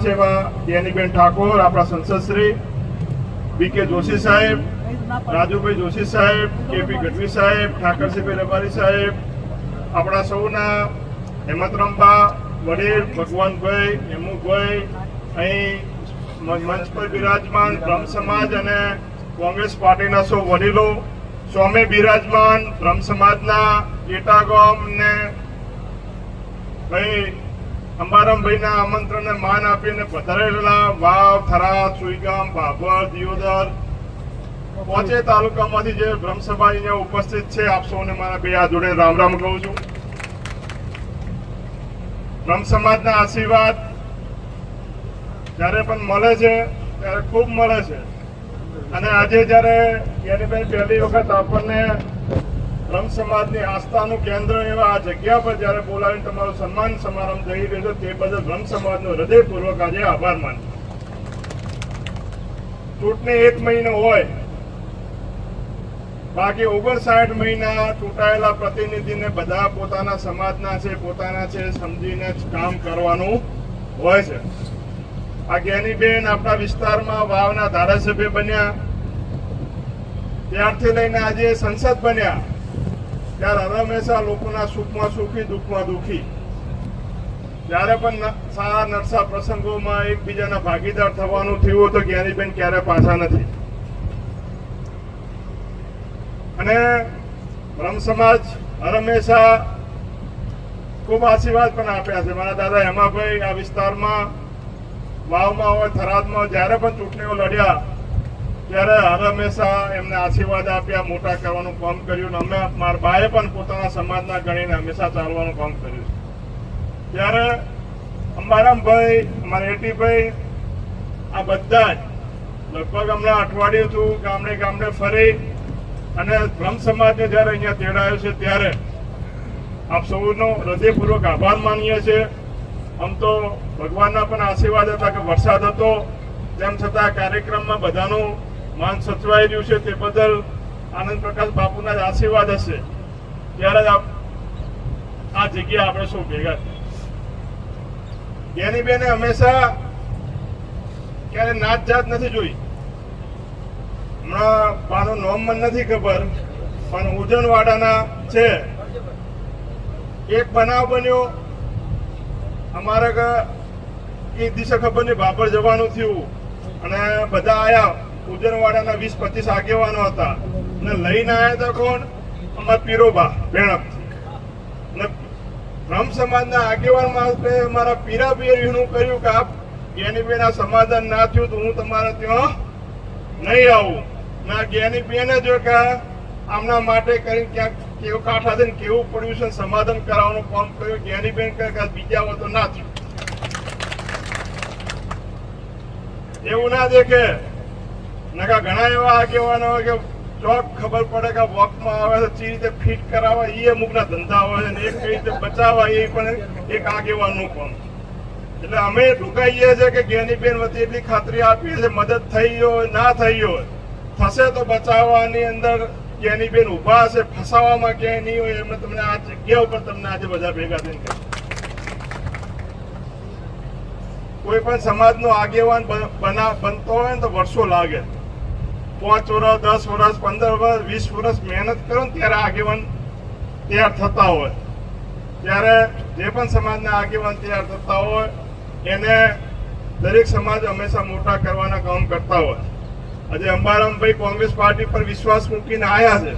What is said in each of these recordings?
છે એવા જ્ઞાનીબેન ઠાકોર, આપણા સંસદશ્રી BK જોશી સાહેબ, રાજુભાઈ જોશી સાહેબ, KP ગઢવી સાહેબ, ઠાકરસિંહભાઈ રબારી સાહેબ, આપણા સૌના હેમંતરામબા વડીલ, ભગવાનભાઈ, હેમુભાઈ, અહીં મંચ પર બિરાજમાન બ્રહ્મ સમાજ અને કોંગ્રેસ પાર્ટીના સૌ વડીલો, સ્વામે બિરાજમાન બ્રહ્મ સમાજના એટાગામ ને ભાઈ અંબારામભાઈના આમંત્રણને માન આપીને પધારેલા વાવ, થરાદ, સુઈગામ, ભાભર, દિયોદર 5 તાલુકામાંથી જે બ્રહ્મ સમાજ અહીંયા ઉપસ્થિત છે, આપ સૌને મારા બે હાથ જોડે રામ રામ કહું છું. બ્રહ્મ સમાજના આશીર્વાદ જ્યારે પણ મળે છે ત્યારે ખૂબ મળે છે અને આજે જ્યારે જ્ઞાનીબેન પહેલી વખત આપણને બ્રહ્મ સમાજની આસ્થાનું કેન્દ્ર એવા આ જગ્યા પર જ્યારે બોલાવીને તમારો સન્માન સમારંભ થઈ રહ્યો છે તે બદલ બ્રહ્મ સમાજનો હૃદયપૂર્વક આજે આભાર માનું. ચૂંટણી 1 મહિનો હોય, બાકી 59 મહિના ચૂંટાયેલા પ્રતિનિધિને બધા પોતાના સમાજના છે, પોતાના છે સમજીને જ કામ કરવાનું હોય છે. આ જ્ઞાનીબેન આપણા વિસ્તારમાં વાવના ધારાસભ્ય બન્યા, ત્યારથી લઈને આજે સંસદ બન્યા, ત્યારે હંમેશા લોકોના સુખમાં સુખી, દુઃખમાં દુઃખી. જ્યારે પણ સારા નરસા પ્રસંગોમાં એકબીજાના ભાગીદાર થવાનું થયું તો જ્ઞાનીબેન ક્યારે પાછા નથી. અને બ્રહ્મ સમાજ હંમેશા ખૂબ આશીર્વાદ પણ આપ્યા છે. મારા દાદા હેમાભાઈ આ વિસ્તારમાં વાવમાં હોય, થરાદમાં જ્યારે પણ ચૂંટણીઓ લડ્યા ત્યારે હંમેશા એમને આશીર્વાદ આપ્યા, મોટા કરવાનું કામ કર્યું. અમે મારા બાએ પણ પોતાના સમાજના ગણીને હંમેશા ચાલવાનું કામ કર્યું. ત્યારે અંબારામભાઈ, અમારા એટીભાઈ, આ બધા જ લગભગ હમણાં અઠવાડિયું થયું ગામડે ગામડે ફરી અને બ્રહ્મ સમાજને જ્યારે અહીંયા તેડાયો છે ત્યારે આપ સૌનો હૃદયપૂર્વક આભાર માનીએ છીએ. આમ તો ભગવાનના પણ આશીર્વાદ હતા કે વરસાદ હતો, તેમ છતાં કાર્યક્રમમાં બધાનું માન સચવાઈ રહ્યું છે તે બદલ આનંદ પ્રકાશ બાપુના જ આશીર્વાદ હશે. ત્યારે જ આ જગ્યા આપણે સૌ ભેગા થયા. જ્ઞાનીબેને હંમેશા ક્યારે નાત જાત નથી જોઈ. હમણાં પાનું નામ મને નથી ખબર, પણ ઉજનવાડાના છે. એક બનાવ બન્યો અમારે એક દિવસે ખબર નહીં ભાભર જવાનું થયું અને બધા આયા. ઉજનવાડાના 20-25 આગેવાનો હતા અને લઈને આવ્યા હતા કોણ? અમારા પીરોબા ભેણપ. અને બ્રહ્મ સમાજના આગેવાન માટે મારા પીરા પીરનું કર્યું કે આપ જ્ઞાનીબેન આ સમાધાન ના થયું તો હું તમારા ત્યાં નહીં આવું. ના જ્ઞાનીબેને જો કે આમના માટે કરીને ક્યાંક કેવું કાંઠા થઈને કેવું પડ્યું છે, સમાધાન કરાવવાનું કામ કર્યું. જ્ઞાનીબેન કહે કે બીજા હોય તો ના થયું. એવું ના દેખે નકા ઘણા એવા આગેવાનો હોય કે ચોક ખબર પડે કે વોકમાં આવે તો ચી રીતે ફિટ કરાવવા એ અમુકના ધંધા હોય ને એક કઈ રીતે બચાવવા એ પણ એક આગેવાનનું કામ. એટલે અમે ઢુકાઈએ છીએ કે જ્ઞાનીબેન વતી એટલી ખાતરી આપીએ છીએ મદદ થઈ હોય ના થઈ હોય થશે તો બચાવવાની અંદર જ્ઞાનીબેન ઉભા હશે, ફસાવામાં ક્યાંય નહીં હોય. એમને તમને આ જગ્યા ઉપર તમને આજે બધા ભેગા થઈને કહે કોઈ પણ સમાજનો આગેવાન બનતો હોય ને તો વર્ષો લાગે. 5 વર્ષ, 10 વર્ષ, 15 વર્ષ, 20 વર્ષ મહેનત કરો ને ત્યારે આગેવાન તૈયાર થતા હોય. ત્યારે જે પણ સમાજના આગેવાન તૈયાર થતા હોય એને દરેક સમાજ હંમેશા મોટા કરવાના કામ કરતા હોય. આજે અંબારામભાઈ કોંગ્રેસ પાર્ટી પર વિશ્વાસ મૂકીને આવ્યા છે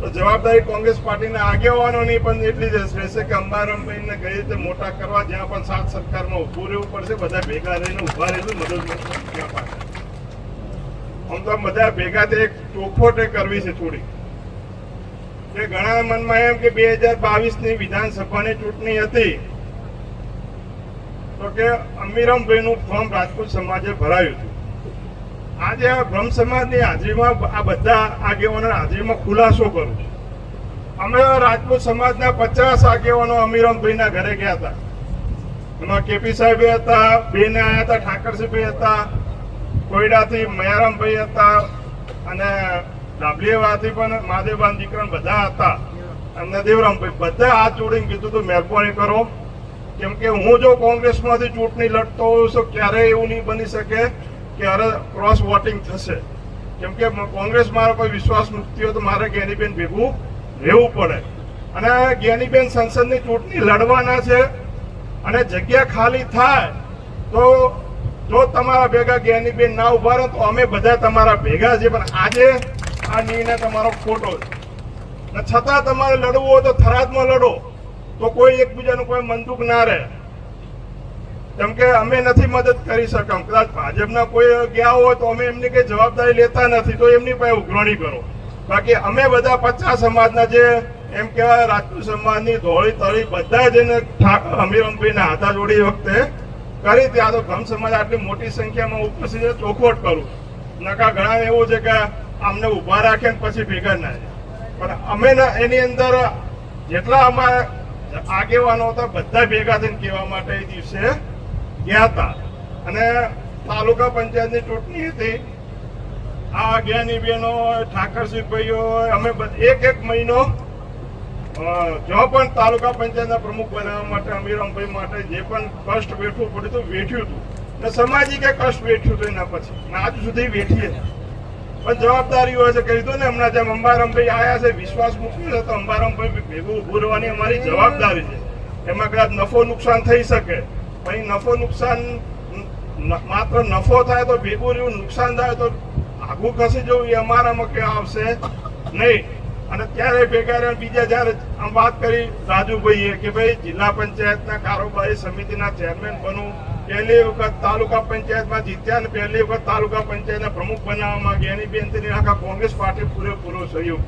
તો જવાબદારી કોંગ્રેસ પાર્ટીના આગેવાનોની પણ એટલી જ રહેશે કે અંબારામભાઈને કઈ રીતે મોટા કરવા, જ્યાં પણ સાથ સરકારમાં ઉભું રહેવું પડશે, બધા ભેગા રહીને ઉભા રહીશું મદદ. આમ તો બધા ભેગા એક ચોખવટ કરવી છે થોડી કે ઘણા મનમાં એમ કે 2022ની વિધાનસભાની ચૂંટણી હતી તો કે અમીરામભાઈનું ફોર્મ રાજપૂત સમાજે ભરાયું હતું. આજે બ્રહ્મ સમાજની હાજરીમાં આ બધા આગેવાનોની હાજરીમાં ખુલાસો કરું છું. અમે રાજપૂત સમાજના 50 આગેવાનો અમીરામભાઈના ઘરે ગયા હતા. એમાં KP સાહેબ હતા, બેન આવ્યા હતા, ઠાકરસિંહભાઈ હતા, કોયડાથી મયારામભાઈ હતા અને ડાબલીવાથી પણ મહાદેવબાન દીકરા બધા હતા અને દેવરામભાઈ. બધા હાથ જોડીને કીધું તો મહેરબાની કરો કેમ કે હું જો કોંગ્રેસમાંથી ચૂંટણી લડતો હોઉં તો ક્યારેય એવું નહીં બની શકે કે અરે ક્રોસ વોટિંગ થશે, કેમ કે કોંગ્રેસ મારો કોઈ વિશ્વાસ મૂકતી હોય તો મારે જ્ઞાનીબેન ભેગું રહેવું પડે. અને જ્ઞાનીબેન સંસદની ચૂંટણી લડવાના છે અને જગ્યા ખાલી થાય તો જો તમારા ભેગા જ્ઞાનીબેન ના ઉભા રહે તો અમે બધા તમારા ભેગા છે. પણ આજે આ નિર્ણય તમારો ખોટો છે, છતાં તમારે લડવું હોય તો થરાદમાં લડો, તો કોઈ એકબીજાનું કોઈ મંદુક ના રહે. કેમ કે અમે નથી મદદ કરી શકમ. કદાચ ભાજપના કોઈ ગયા હોય તો અમે એમની કઈ જવાબદારી લેતા નથી, તો એમની પાસે ઉઘરાણી કરો. બાકી અમે બધા 50 સમાજના જે એમ કહેવાય રાજપૂત સમાજની ધોળી તળી બધા જ એને અમીરમભાઈના હાથા જોડી વખતે કરી. ત્યાં તો બ્રહ્મ સમાજ આટલી મોટી સંખ્યામાં ઉપસ્થિત છે, ચોખવટ કરું. નકા ઘણા એવું છે કે અમને ઉભા રાખે પછી ભેગા ના જાય. પણ અમે એની અંદર જેટલા અમારા આગેવાનો હતા બધા ભેગા થઈને કહેવા માટે એ દિવસે ગયા હતા. અને તાલુકા પંચાયતની ચૂંટણી હતી. આ જ્ઞાનીબેનો ઠાકરસિંહ ભાઈઓ અમે એક મહિનો જો પણ તાલુકા પંચાયતના પ્રમુખ બનાવવા માટે અમીરમભાઈ માટે જે પણ કષ્ટ વેઠવું પડ્યું હતું વેઠ્યું હતું. ને સામાજિક કષ્ટ વેઠ્યું હતું એના પછી આજ સુધી વેઠીએ. પણ જવાબદારી હોય છે, કહી દો ને હમણાં જેમ અંબારામભાઈ આવ્યા છે, વિશ્વાસ મૂક્યો છે તો અંબારામભાઈ ભેગું ઉભું રહેવાની અમારી જવાબદારી છે. એમાં કદાચ નફો નુકસાન થઈ શકે, પણ નફો નુકસાન માત્ર નફો થાય તો ભેગું રહ્યું, નુકસાન થાય તો આગું ખસી જવું એ અમારામાં કે આવશે નહીં. અને ત્યારે ભેગા રહ્યા બીજા જયારે આમ વાત કરી રાજુભાઈએ કે ભાઈ જિલ્લા પંચાયતના કારોબારી સમિતિના ચેરમેન બનવું, પહેલી વખત તાલુકા પંચાયતમાં જીત્યા અને પહેલી વખત તાલુકા પંચાયતના પ્રમુખ બનાવવામાં જ્ઞાનીબેન આખા કોંગ્રેસ પાર્ટી પૂરેપૂરો સહયોગ.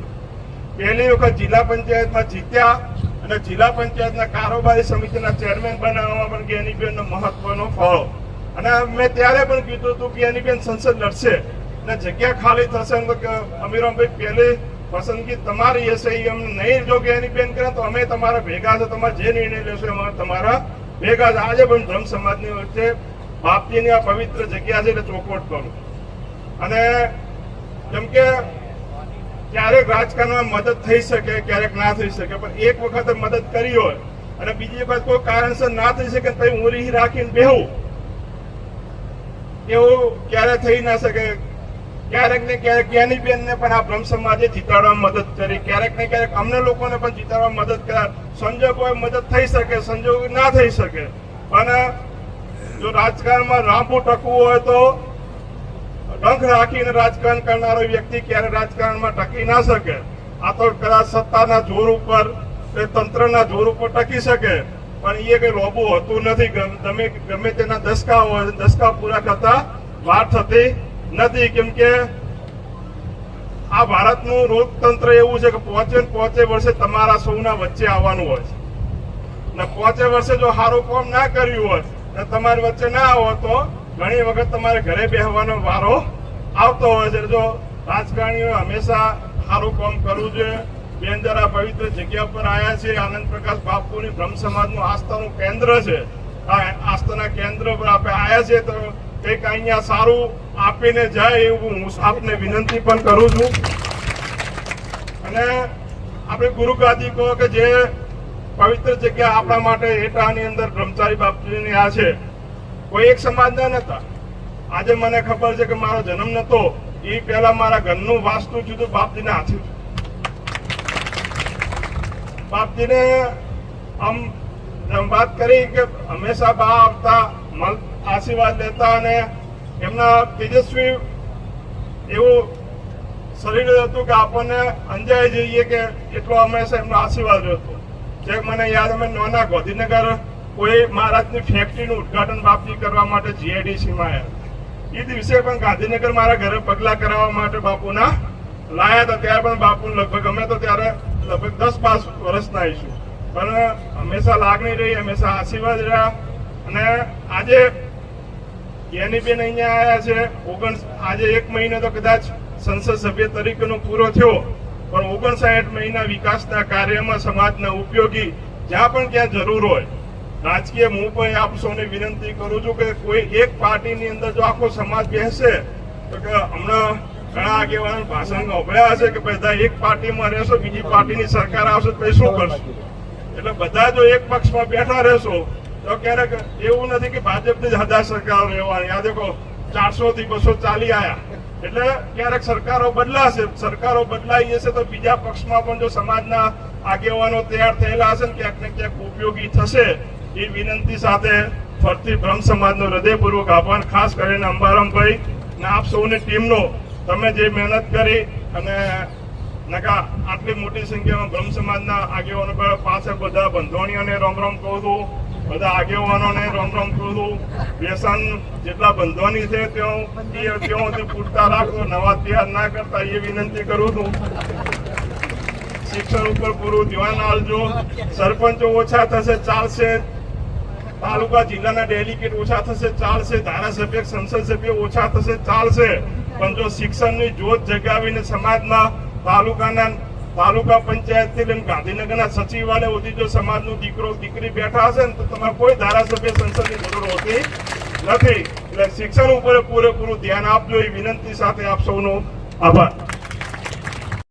પહેલી વખત જિલ્લા પંચાયતમાં જીત્યા અને જિલ્લા પંચાયતના કારોબારી સમિતિના ચેરમેન બનાવવામાં પણ જ્ઞાનીબેનનો મહત્વનો ફાળો. અને મેં ત્યારે પણ કીધું હતું કે જ્ઞાનીબેન સંસદ લડશે અને જગ્યા ખાલી થશે તો અમીરમભાઈ પહેલી પસંદગી તમારી હશે. એ અમને નહીં જો જ્ઞાનીબેન કરે તો અમે તમારા ભેગા છે, તમારે જે નિર્ણય લેશો એમાં તમારા ભેગા છે. આજે પણ બ્રહ્મ સમાજની વચ્ચે બાપજીની આ પવિત્ર જગ્યા છે એટલે ચોખવટ કરું. અને જેમ કે ક્યારેક રાજકારણમાં મદદ થઈ શકે, ક્યારેક ના થઈ શકે, પણ એક વખત મદદ કરી હોય અને બીજી વખત કોઈ કારણસર ના થઈ શકે તો હું રીહ રાખીને બેહું, એવું ક્યારે થઈ ના શકે. ક્યારેક ને ક્યારેક જ્ઞાનીબેનને પણ આ બ્રહ્મ સમાજે જીતાડવામાં મદદ કરી, ક્યારેક ને ક્યારેક અમને લોકોને પણ જીતાડવામાં મદદ કર્યા. સંજોગો મદદ થઈ શકે, સંજોગો ના થઈ શકે. પણ જો રાજકારણમાં લાંબુ ટકવું હોય તો ડંખ રાખીને રાજકારણ કરનારો વ્યક્તિ ક્યારે રાજકારણમાં ટકી ના શકે. આ તો કદાચ સત્તાના જોર ઉપર તંત્રના જોર ઉપર ટકી શકે, પણ એ કઈ લોબુ હોતું નથી. ગમે તેના દસકા હોય, દસકા પૂરા કરતા વાર થતી નથી. કેમ કે આ ભારતનું લોકતંત્ર એવું છે કે પોચે વર્ષે તમારા સૌના વચ્ચે આવવાનું હોય છે. ને પોચે વર્ષે જો સારું કામ ના કર્યું હોય ને તમારી વચ્ચે ના આવો તો ઘણી વખત તમારે ઘરે બેસવાનો વારો આવતો હોય છે. જો રાજકારણીઓ હંમેશા સારું કામ કરવું જોઈએ. બેન જરા પવિત્ર જગ્યા પર આવ્યા છે. આનંદ પ્રકાશ બાપુની બ્રહ્મ સમાજનું આસ્થાનું કેન્દ્ર છે. આ આસ્થાના કેન્દ્ર પર આપણે આવ્યા છે તો કંઈક અહીંયા સારું આપીને જાય એવું હું આપને વિનંતી પણ કરું છું. અને આપણે ગુરુ ગાદી કહો કે જે પવિત્ર જગ્યા આપણા માટે એટાની અંદર બ્રહ્મચારી બાપજીની આ છે, કોઈ એક સમાજના નતા. આજે મને ખબર છે કે મારો જન્મ નતો એ પહેલા મારા ઘરનું વાસ્તુ જુદું બાપજીના હાથે. બાપજીને આમ વાત કરી કે હંમેશા બા આવતા, આશીર્વાદ લેતા અને એમના તેજસ્વી એવું શરીર હતું કે આપણને અંજાઈ જઈએ કે એટલો હંમેશા એમનો આશીર્વાદ હતો. જે મને યાદ, અમે નાના ગાંધીનગર કોઈ મહારાજની ફેક્ટરીનું ઉદઘાટન બાપજી કરવા માટે જીઆઈડીસીમાં આવ્યા. એ દિવસે પણ ગાંધીનગર મારા ઘરે પગલા કરાવવા માટે બાપુના લાયા હતા. ત્યારે પણ બાપુ લગભગ અમે તો ત્યારે લગભગ 10-12 વર્ષના આવીશું, પણ હંમેશા લાગણી રહી, હંમેશા આશીર્વાદ રહ્યા. અને આજે જ્ઞાનીબેન અહીંયા આવ્યા છે. આજે 1 મહિનો તો કદાચ સંસદ સભ્ય તરીકેનો પૂરો થયો, પણ 59 મહિના વિકાસના કાર્યમાં સમાજના ઉપયોગી જ્યાં પણ ક્યાં જરૂર હોય રાજકીય, હું પણ આપ સૌને વિનંતી કરું છું કે કોઈ એક પાર્ટીની અંદર જો આખો સમાજ બેસે તો કે હમણાં ઘણા આગેવાનો ભાષણ સાંભળ્યા હશે કે બધા એક પાર્ટીમાં રહેશો, બીજી પાર્ટીની સરકાર આવશે તો શું કરશું. એટલે બધા જો એક પક્ષમાં બેઠા રહેશો તો ક્યારેક એવું નથી કે ભાજપની જ હદા સરકાર રહેવાની. આ દેખો 400 થી 200 ચાલી આયા. એટલે ક્યારેક સરકારો બદલાશે, સરકારો બદલાઈ જશે તો બીજા પક્ષમાં પણ જો સમાજના આગેવાનો તૈયાર થયેલા હશે ને ક્યાંક ને ક્યાંક ઉપયોગી થશે. એ વિનંતી સાથે ફરીથી બ્રહ્મ સમાજનો હૃદયપૂર્વક આભાર, ખાસ કરીને અંબારામભાઈ ને આપ સૌની ટીમનો. તમે જે મહેનત કરી અને નકા આટલી મોટી સંખ્યામાં બ્રહ્મ સમાજના આગેવાનો પાછળ બધા બંધોણીઓને રોમ રોમ કહું છું, બધા આગેવાનોને રોમ રોમ કહું છું. વ્યસન જેટલા બંધોની છે ત્યાં પૂરતા રાખો, નવા તૈયાર ના કરતા એ વિનંતી કરું છું. શિક્ષણ ઉપર પૂરું ધ્યાન આપજો. સરપંચો ઓછા થશે ચાલશે, તાલુકા જિલ્લાના ડેલિગેટ ઓછા થશે ચાલશે, ધારાસભ્ય સંસદ સભ્ય ઓછા થશે ચાલશે, પણ જો શિક્ષણની જોત જગાવીને સમાજમાં તાલુકા પંચાયતથી લઈને ગાંધીનગરના સચિવાલય સુધી જો સમાજનું દીકરો દીકરી બેઠા હશે ને તો તમારે કોઈ ધારાસભ્ય સંસદની જરૂર હોતી નથી. એટલે શિક્ષણ ઉપર પૂરેપૂરું ધ્યાન આપજો એ વિનંતી સાથે આપ સૌનો આભાર.